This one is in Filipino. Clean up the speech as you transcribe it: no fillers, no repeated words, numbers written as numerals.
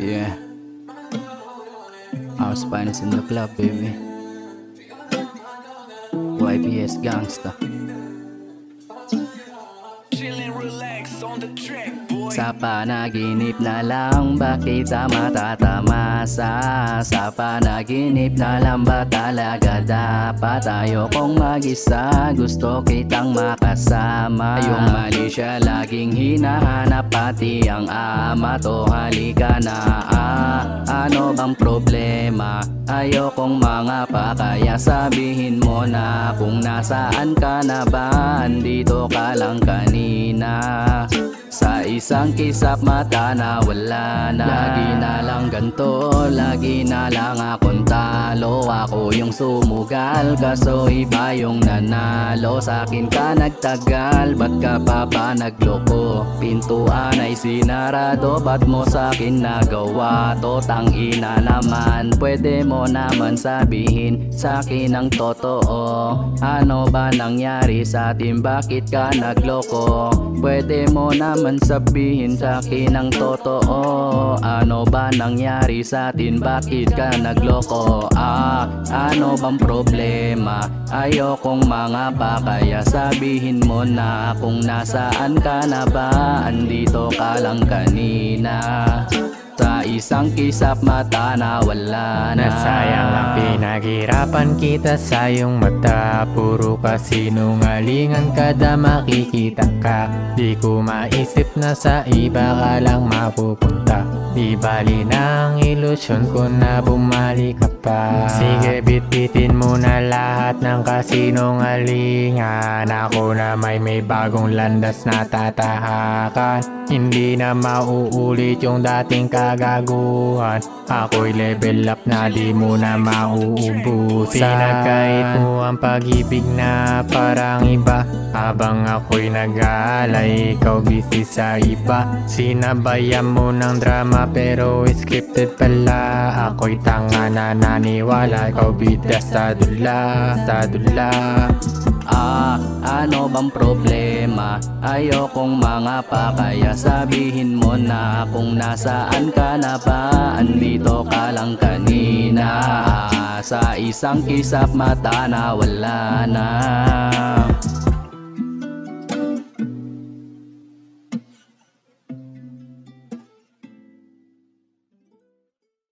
Yeah, house finest in the club, baby. YBS gangsta. Chillin', relax on the track, boy. Sa panaginip na lang ba kita matatamasa? Sa panaginip na lang ba talaga dapat ayokong mag-isa? Gusto kitang makasama. Yung mali siya laging hinahanap, pati ang ama to. Halika na, ano bang problema? Ayokong mga pa, kaya sabihin mo na kung nasaan ka na ba. Andito ka lang kanina, sa isang kisap mata na wala na. Lagi na lang ganto, lagi na lang akong talo. Ako yung sumugal, kaso iba yung nanalo. Sa'kin ka nagtagal, ba't ka pa ba nagloko? Pintuan ay sinarado, ba't mo sa'kin nagawa to? Tangina naman, pwede mo naman sabihin sa'kin ang totoo. Ano ba nangyari sa'tin, bakit ka nagloko? Pwede mo naman sabihin sa'kin ang totoo. Ano ba nangyari sa'tin, bakit ka nagloko? Ano bang problema? Ayokong mga pa, kaya sabihin mo na kung nasaan ka na ba. Andito ka lang kanina, sa isang kisap mata na wala na. Nasayang ang pinaghirapan kita sa iyong mata. Puro kasinungalingan kada makikita ka. Di ko maisip na sa iba ka lang mapupunta. Di bali na ang ilusyon ko na bumalik ka pa. Sige, bitbitin mo na lahat ng kasinungalingan. Ako na may bagong landas na tatahakan. Hindi na mauulit yung dating kagaguhan. Ako'y level up na di mo na mauubusan. Pinagkait mo ang pag-ibig na parang iba, habang ako'y nag-aalay, ikaw busy sa iba. Sinabayan mo ng drama pero scripted pala. Ako'y tanga na naniwala, ikaw bida sa dula, sa dula. Ano bang problema? Ayokong mga pa, kaya sabihin mo na kung nasaan ka na ba. Andito ka lang kanina, sa isang kisap mata na wala na.